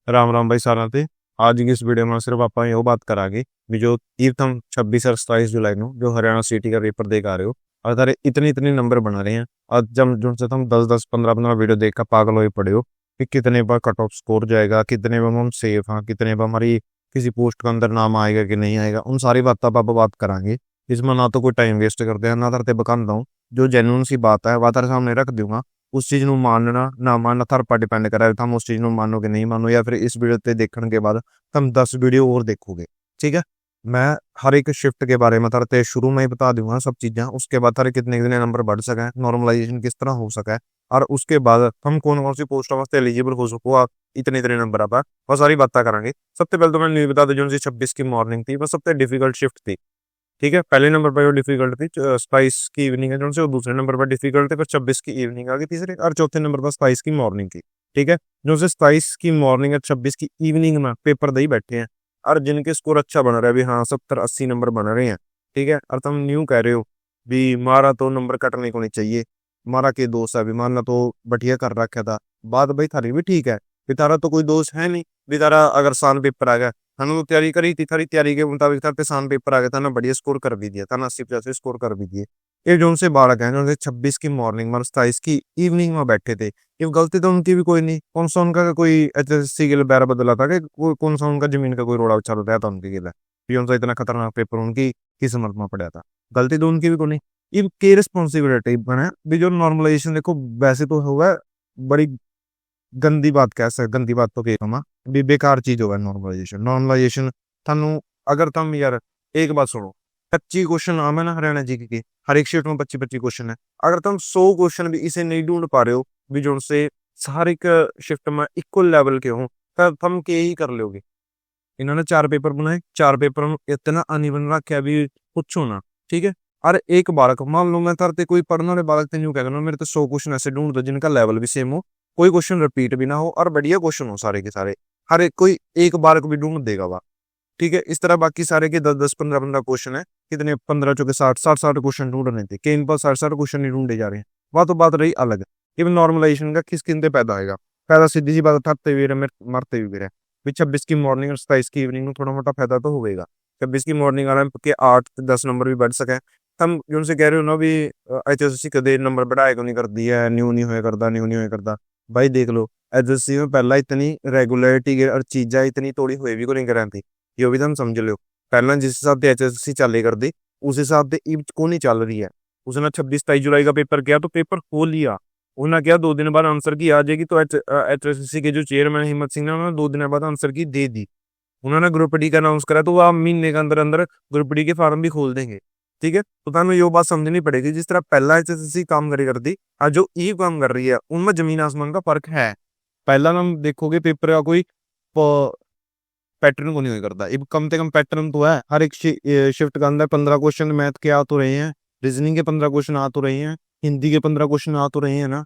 राम राम भाई सारा ते। आज की इस वीडियो में सिर्फ आप यो बात करांगे भी जो तुम 26 और 27 जुलाई को जो हरियाणा सिटी का पेपर देख आ रहे हो और तारे इतने इतने नंबर बना रहे हैं। और जब जो से तुम 10 10 15 15 वीडियो देख कर पागल हो पड़े हो कि कितने पर कट ऑफ स्कोर जाएगा, कितने पर हम सेफ हाँ, कितने पर हमारी किसी पोस्ट के अंदर नाम आएगा कि नहीं आएगा। उन सारी बात आप बात करांगे। इसमें ना तो कोई टाइम वेस्ट करते हैं ना तरते बकानदा हूँ। जो जेन्युइन सी बात है वह तारे सामने रख दूंगा। उस चीज़ ਨੂੰ मानना ना मानना थारे पर डिपेंड करा तुम उस चीज़ ਨੂੰ मानो कि नहीं मानो, या फिर इस वीडियो ते देखने के बाद तुम 10 वीडियो और देखोगे। ठीक है, मैं हर एक शिफ्ट के बारे में तारे शुरू में ही बता दूंगा सब चीज़ें। उसके बाद तारे कितने कितने नंबर बढ़ सके, नॉर्मलाइजेशन किस तरह हो सके, और उसके बाद हम कौन कौन सी पोस्ट वास्ते एलिजिबल हो सको आप इतने इतने नंबर आप वह सारी बातें करेंगे। सबसे पहले तो मैं नहीं बता दूं जो 26 की मॉर्निंग थी वह सबसे डिफिकल्ट शिफ्ट थी। ठीक है, पहले नंबर पर जो डिफिकल्ट थी 27 की इवनिंग है जो से, दूसरे नंबर पर डिफिकल्ट थे, पर 26 की इवनिंग आ गई तीसरे, और चौथे नंबर पर 27 की मॉर्निंग थी। ठीक है, जो से 27 की मॉर्निंग है 26 की इवनिंग में पेपर दे ही बैठे हैं, और जिनके स्कोर अच्छा बन रहा है भी हाँ 70 80 नंबर बन रहे हैं। ठीक है, और तुम न्यू कह रहे हो भी मारा तो नंबर कटने को नहीं चाहिए, मारा के दोस्त है भी मारना तो बढ़िया कर रखा था। बात भाई थारी भी ठीक है, भी तारा तो कोई दोस्त है नहीं, भी तारा अगर सान पेपर आ गया हमने तो तैयारी करी थी, थारी तैयारी के मुताबिक था आसान पेपर आ गया था ना, बढ़िया स्कोर कर भी दिया था ना, 80 85 स्कोर कर भी दिए। ये जो उनसे बालक है जो 26 की मॉर्निंग में 27 की इवनिंग में बैठे थे, ये गलती तो उनकी भी कोई नहीं। कौन सा उनका कोई एचएससी के लिए बैरा बदला था कि कौन सा उनका जमीन का कोई रोड़ा चल रहा था उनके लिए भी उनका इतना खतरनाक पेपर उनकी किस्मत में पड़ा था। गलती तो उनकी भी कोई नहीं। ये की रिस्पॉन्सिबिलिटी बना भी जो नॉर्मलाइजेशन देखो वैसे तो होगा बड़ी गंदी बात कह सकते, गंदी बात तो कह भी बेकार चीज होगा नॉर्मलाइजेशन। नॉर्मलाइजेशन थानू अगर तुम यार एक बात सुनो, 25 क्वेश्चन आम है ना हरियाणा जी के, हर एक शिफ्ट में 25 25 क्वेश्चन है। अगर तुम 100 क्वेश्चन भी इसे नहीं ढूंढ पा रहे हो भी जो से हर एक शिफ्ट में इक्वल लेवल के हो, तब तुम के ही कर लोगे। इन्होंने 4 पेपर बनाए, 4 पेपर में इतना अनइवन रखा भी पूछो ना। ठीक है, अरे एक बालक मान लो मैं तरते कोई पढ़ने वाले बालक ते न्यू कह मेरे तो 100 क्वेश्चन ऐसे ढूंढ दो जिनका लेवल भी सेम हो, कोई क्वेश्चन रिपीट भी ना हो और बढ़िया क्वेश्चन हो सारे के सारे, हर एक कोई एक बालक भी ढूंढ देगा वह। ठीक है, इस तरह बाकी सारे के 10 10 15 15 क्वेश्चन है, कितने 15 चौके 60 60 60 क्वेश्चन ढूंढने थे कि इन पर 60 60 क्वेश्चन नहीं ढूंढे जा रहे हैं। वह तो बात रही अलग। इवन नॉर्मलाइजेशन का किस किनते पैदा होगा, पैदा सीधी सी बात थकते हुए मरते हुए रहे। 26 की मॉर्निंग और 27 की इवनिंग में थोड़ा मोटा फायदा तो होगा। 26 की मॉर्निंग वाला के 8 10 नंबर भी बढ़ सके। हम जो उनसे कह रहे हो ना भी एचएससी कदे नंबर बढ़ाए को नहीं कर दिया, न्यू नहीं होया करता, न्यू नहीं होया करता। भाई देख लो एचएससी में पहला इतनी रेगुलरिटी और चीज़ा इतनी थोड़ी हुई भी को नहीं करा थी, ये भी तुम समझ लो। पहला जिस हिसाब से एचएससी चले कर दी उस हिसाब से ईब को नहीं चल रही है। उसने 26 27 जुलाई का पेपर किया तो पेपर खोल लिया, उन्होंने क्या 2 दिन बाद आंसर की आ जाएगी, तो एचएससी के जो चेयरमैन हिम्मत सिंह ने उन्होंने 2 दिन बाद आंसर की दे दी। उन्होंने ग्रुप डी का अनाउंस करा तो वो आप महीने के अंदर अंदर ग्रुप डी के फार्म भी खोल देंगे। ठीक है, तो तुम्हें ये बात समझनी पड़ेगी जिस तरह पहला एचएससी काम करी करती और जो ई काम कर रही है उनमें जमीन आसमान का फर्क है। पहला हम देखोगे पेपर का कोई पैटर्न को नहीं हुई करता, अब कम से कम पैटर्न तो है। हर एक शिफ्ट के अंदर 15 क्वेश्चन मैथ के आ तो रहे हैं, रीजनिंग के 15 क्वेश्चन आ तो रहे हैं, हिंदी के 15 क्वेश्चन आ तो रहे हैं ना।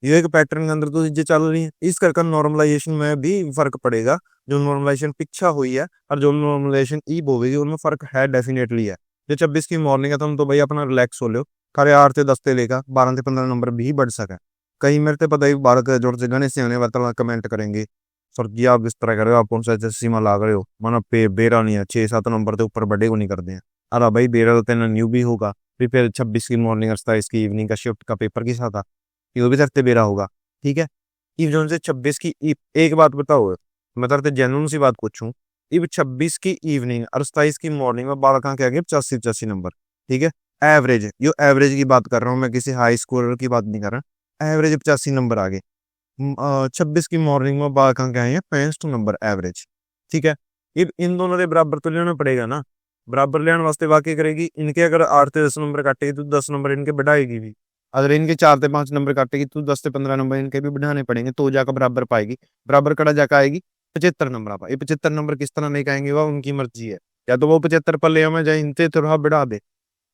ये एक पैटर्न के अंदर तो चीजें चल रही हैं। इस करके नॉर्मलाइजेशन में भी फर्क पड़ेगा। जो नॉर्मलाइजेशन पीछा हुई है और जो नॉर्मलाइजेशन ई होगी उनमें फर्क है, डेफिनेटली है। जो 26 की मॉर्निंग है तुम तो भाई अपना रिलैक्स हो लो, खरे 8 से 10 से लेकर 12 से 15 नंबर भी बढ़ सके। कहीं मेरे से पता ही बारह जोड़ से गणेश से वार्ता कमेंट करेंगे सर जी आप इस तरह कर रहे हो, आप कौन सा एचएससी में लाग रहे हो, माना पे बेरा नहीं है, 6 7 नंबर के ऊपर बड़े को नहीं करते हैं। अरे भाई बेरा तो तेना न्यू भी होगा, फिर 26 की मॉर्निंग और 27 की इवनिंग का शिफ्ट का पेपर किस था, ये भी तरते बेरा होगा। ठीक है, इव जो से 26 की एक बात बताओ, मैं तरते जेन्युइन सी बात पूछूं, इव 26 की इवनिंग और 27 की मॉर्निंग में बालका के आगे 85 85 नंबर। ठीक है, एवरेज, यो एवरेज की बात कर रहा हूँ मैं, किसी हाई स्कोर की बात नहीं कर रहा। एवरेज 85 नंबर आ गए 26 की मॉर्निंग में बालका के आए हैं 65 नंबर एवरेज। ठीक है, इब इन दोनों के बराबर तो लेना पड़ेगा ना, बराबर लेने वास्ते वाकई करेगी इनके अगर 8 से 10 नंबर काटेगी तो 10 नंबर इनके बढ़ाएगी भी, अगर इनके 4 से 5 नंबर काटेगी तो 10 से 15 नंबर इनके भी बढ़ाने पड़ेंगे तो जाकर बराबर पाएगी। बराबर कड़ा जाकर आएगी 75 नंबर आ पाए। 75 नंबर किस तरह नहीं कहेंगे वह उनकी मर्जी है, या तो वो 75 पर ले आवे जाए इनते थोड़ा बढ़ा दे,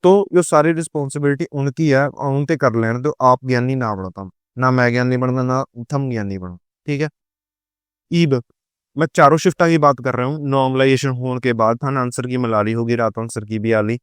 तो ये सारी रिस्पॉन्सिबिलिटी उनकी है, उनते कर लेना। तो आप ज्ञानी ना बढ़ता, ना मैं ज्ञानी बनना ना थम ज्ञानी बनो। ठीक है, ईब मैं चारों शिफ्टा की बात कर रहा हूँ। नॉर्मलाइजेशन होने के बाद थाना आंसर की मलाली होगी, रात आंसर की भी आली।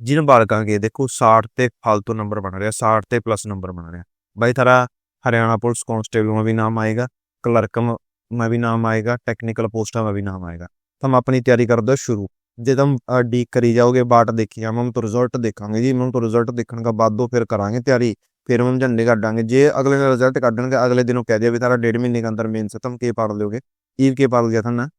जिन बालका के देखो 60 ते फालतू नंबर बन रहे हैं, 60 ते प्लस नंबर बन रहे हैं। भाई थारा हरियाणा पुलिस कांस्टेबल में भी नाम आएगा, क्लर्क में में भी नाम आएगा, टेक्निकल पोस्टा में भी नाम आएगा। तुम अपनी तैयारी कर दो शुरू। जे तुम ਡੀਕ करी जाओगे बाट देखी जाओ हम तो रिजल्ट देखांगे जी, हम तो रिजल्ट देखने का बाद दो फिर करांगे तैयारी, फिर हम झंडे काटांगे। जे अगले दिन रिजल्ट काटेंगे अगले दिनों कह दिया भी तारा 1.5 महीने के अंदर मेन से तुम के पाड़ लोगे, ईव के पाड़ गया था ना।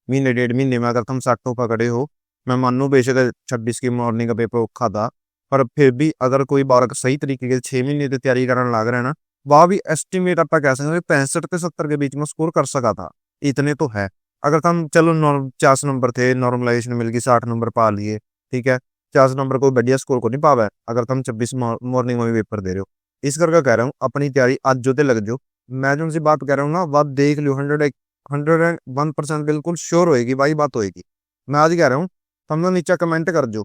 महीने 1.5 महीने में अगर तुम 60 पकड़े हो, मैं मानू बेशक 26 की मॉर्निंग का पेपर औखा था, पर फिर भी अगर कोई बालक सही तरीके के 6 महीने की तैयारी करने लग रहा है ना, वह भी एस्टिमेट आप कह सकते हैं 65 से 70 के बीच में स्कोर कर सका था। इतने तो है। अगर तुम चलो 50 नंबर थे, नॉर्मलाइजेशन मिल गई 60 नंबर पा लिए, ठीक है, 50 नंबर कोई बढ़िया स्कोर को नहीं पावा है अगर तुम 26 मॉर्निंग में भी पेपर दे रहे हो। इस करके कह रहा हूँ अपनी तैयारी आज जो ते लग जाओ। मैं जो सी बात कह रहा हूँ ना, बात देख लियो, 101% बिल्कुल श्योर होएगी भाई, बात होएगी। मैं आज कह रहा हूँ, तुमने नीचे कमेंट कर जो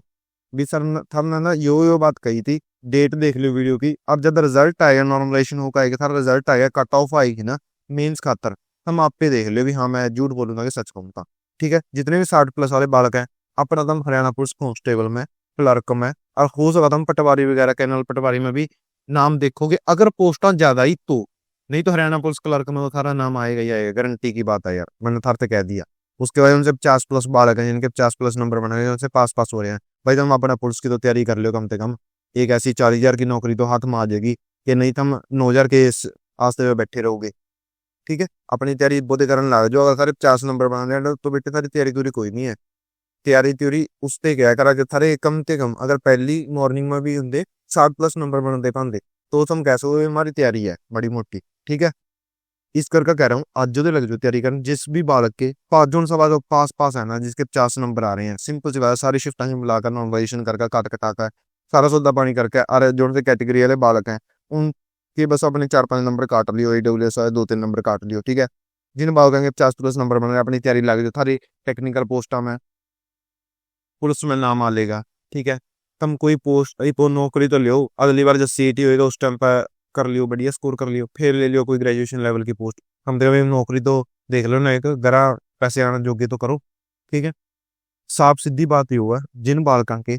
भी सर हमने ना यो बात कही थी, डेट देख लियो वीडियो की। अब जब रिजल्ट आएगा, नॉर्मलाइजेशन होकर आएगा, था रिजल्ट आएगा, कट ऑफ आएगी ना मेंस खातर, हम आप पे देख लियो भी हाँ मैं झूठ बोलूंगा कि सच कहूँगा। ठीक है, जितने भी 60+ वाले बालक हैं, अपना तुम हरियाणा पुलिस कांस्टेबल में, क्लर्क में, और हो सका तुम पटवारी वगैरह, कैनल पटवारी में भी नाम देखोगे अगर पोस्टा ज्यादा ही तो। नहीं तो हरियाणा पुलिस क्लर्क में तो थारा नाम आएगा ही आएगा, गारंटी की बात है यार, मैंने थार से कह दिया। उसके बाद उनसे 50+ बालक हैं जिनके 50+ नंबर बने हैं, उनसे पास हो रहे हैं। भाई तुम अपना पुलिस की तो तैयारी कर लो कम से कम। एक ऐसी 40,000 की नौकरी तो हाथ में आ जाएगी कि नहीं तुम 9,000 के आस्ते में बैठे रहोगे। ठीक है, अपनी तैयारी बोधे करने लग जाओ। अगर सारे 50 नंबर बना रहे तो बेटे सारी तैयारी तुरी कोई नहीं है। तैयारी त्यूरी उसते क्या करा कि थारे कम से कम अगर पहली मॉर्निंग में भी होंगे 60+ नंबर बनते पाते तो तुम कह सको हमारी तैयारी है बड़ी मोटी। ठीक है, इस करके कह रहा हूँ आज जो लग जाओ तैयारी करने। जिस भी बालक के पास जो सवाल पास है ना, जिसके 50 नंबर आ रहे हैं, सिंपल सी बात है, सारी शिफ्टा मिलाकर नॉर्मलाइजेशन करके काट कटाकर सारा सौदा पानी करके, और जो से कैटेगरी वाले बालक हैं उनके बस अपने 4-5 नंबर काट लियो, AWS 2-3 नंबर काट लियो। ठीक है, जिन बालकों के 50+ नंबर बन रहे अपनी तैयारी लग जाओ, थारी टेक्निकल पोस्टा में पुलिस में नाम आ लेगा। ठीक है, तुम कोई पोस्ट नौकरी तो लियो, अगली बार जब CET होएगा उस टाइम पर कर लियो, बढ़िया स्कोर कर लियो, फिर ले लियो कोई ग्रेजुएशन लेवल की पोस्ट। कम से कम नौकरी तो देख लो ना, एक गरा पैसे आना जोगे तो करो। ठीक है, साफ सीधी बात ये हुआ, जिन बालकों के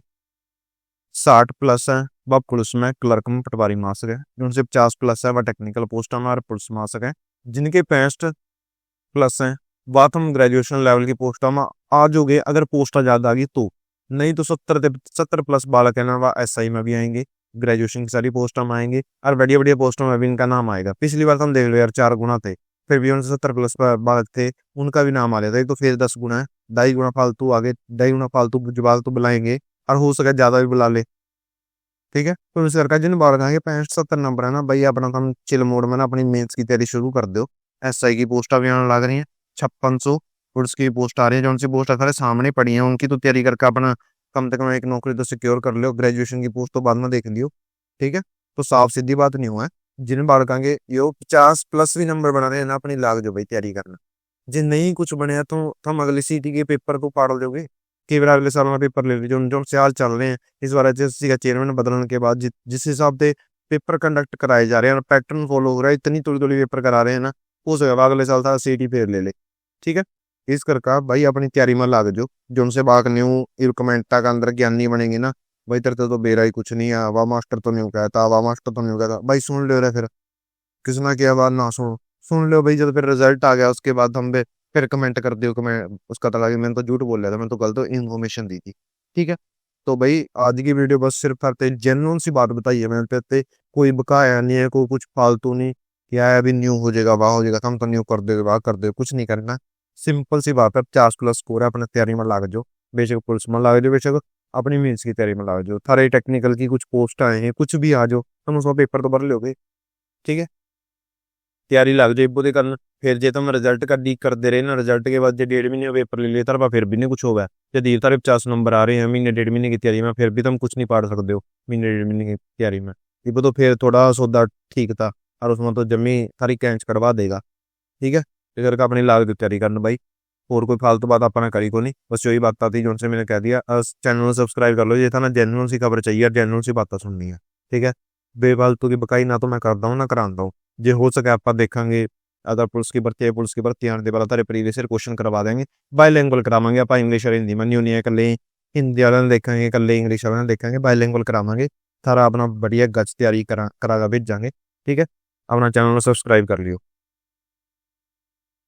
60+ है वह पुलिस में, क्लर्क में, पटवारी में आ सके। जिनसे 50+ है वह टेक्निकल पोस्ट में और पुलिस में आ सके। जिनके 65+ हैं वह तुम ग्रेजुएशन लेवल की पोस्टा में आ जाओगे अगर पोस्टा ज्यादा आ गई तो। नहीं तो 70+ बालक है ना वह SI में भी आएंगे, ग्रेजुएशन की सारी पोस्टों में आएंगे, और बढ़िया बढ़िया पोस्टों में भी इनका नाम आएगा। पिछली बार तुम देख लो यार 4 गुना थे, फिर भी उनसे 70+ बालक थे, उनका भी नाम आ जाता है। तो फिर 10 गुना है, 2.5 गुना फालतू आगे, 2.5 गुना फालतू जवाब तो बुलाएंगे, और हो सके ज्यादा भी बुला ले। ठीक है, तो इस करके जिन बालक आएंगे 65-70 नंबर है ना भाई, अपना तुम चिल मोड में ना अपनी मेंस की तैयारी शुरू कर दो। SI की पोस्टा भी आने लग रही है, 5600 पुलिस की पोस्ट आ रही है, जो उनसी पोस्ट सारे सामने पड़ी है, उनकी तो तैयारी करके अपना कम से कम एक नौकरी तो सिक्योर कर लो। ग्रेजुएशन की पोस्ट तो बाद में देख लियो। ठीक है, तो साफ सीधी बात नहीं हुआ है। जिन बालकों के यो 50+ भी नंबर बना रहे हैं ना, अपनी लाग जो भाई तैयारी करना। जिन नहीं कुछ बने तो हम अगली CET के पेपर को पाड़ दोगे, कई बार अगले साल में पेपर ले लीजिए। जो साल चल रहे हैं इस बार HSC का चेयरमैन बदलने के बाद जिस हिसाब से पेपर कंडक्ट कराए जा रहे हैं, पैटर्न फॉलो हो रहा है, इतनी थोड़ी थोड़ी पेपर करा रहे हैं ना, हो सकेगा अगले साल था CET फेर ले ले। ठीक है, इस करके भाई अपनी तैयारी में लाग जो उनसे बाग न्यू कमेंटा का अंदर ज्ञानी बनेंगे ना भाई, तेरे तो बेरा ही कुछ नहीं है, वाह मास्टर तो नहीं कहता, वाह मास्टर तो नहीं कहता भाई, सुन लो रे फिर किसी ना क्या बात ना सुनो, सुन लो भाई। जब फिर रिजल्ट आ गया उसके बाद हम फिर कमेंट कर दियो कि मैं उसका तला कि मैंने तो झूठ बोल रहा था, मैंने तो गलत इन्फॉर्मेशन दी थी। ठीक है, तो भाई आज की वीडियो बस सिर्फ करते जेन्युइन सी बात बताई है मैंने, पे कोई बकाया नहीं है, कोई कुछ फालतू नहीं क्या है अभी न्यू हो जाएगा वाह हो जाएगा, हम तो न्यू कर दे वाह कर दे, कुछ नहीं करना। सिंपल सी बात है, 50+ स्कोर है, अपने तैयारी में लाग जाओ, बेशक पुलिस में लाग जाओ, बेशक अपनी मीन्स की तैयारी में लाग जाओ। थारे टेक्निकल की कुछ पोस्ट आए हैं, कुछ भी आ जाओ, हम उसमें पेपर तो भर लोगे। ठीक है, तैयारी लग जाए इब्बो दे करन। फिर जे तुम रिजल्ट का लीक करते रहे ना, रिजल्ट के बाद जो 1.5 महीने पेपर ले लिया तरफा फिर भी नहीं कुछ होगा। जब धीरे तारे 50 नंबर आ रहे हैं महीने 1.5 महीने की तैयारी में, फिर भी तुम कुछ नहीं पढ़ सकते हो महीने 1.5 महीने की तैयारी में। इब्बो तो फिर थोड़ा सौदा ठीक था, और उसमें तो जमी सारी कैंच कटवा देगा। ठीक है, इस करके अपनी लाग दी तैयारी करना भाई, और कोई फालतू बात अपना करी को नहीं, बस यही बात आती जो उनसे मैंने कह दिया। चैनल सब्सक्राइब कर लो, ये था ना जेन्युइन सी खबर चाहिए, जेन्युइन सी बातें सुननी है। ठीक है, बेफालतू की बकाई ना तो मैं करता हूँ ना कराता हूँ। जे हो सके आप देखेंगे अगर पुलिस की भर्ती है, पुलिस की भर्ती आने के बाद तेरे प्रीवियस ईयर क्वेश्चन करवा देंगे, बाईलैंग्वेज करावांगे आप, इंग्लिश और हिंदी में न्यू नहीं है, कल हिंदी वाले देखेंगे, कल इंग्लिश वाले देखेंगे, बाईलैंग्वेज करावांगे। थारा अपना बढ़िया गच तैयारी करागा भेजांगे। ठीक है, अपना चैनल सब्सक्राइब कर लियो।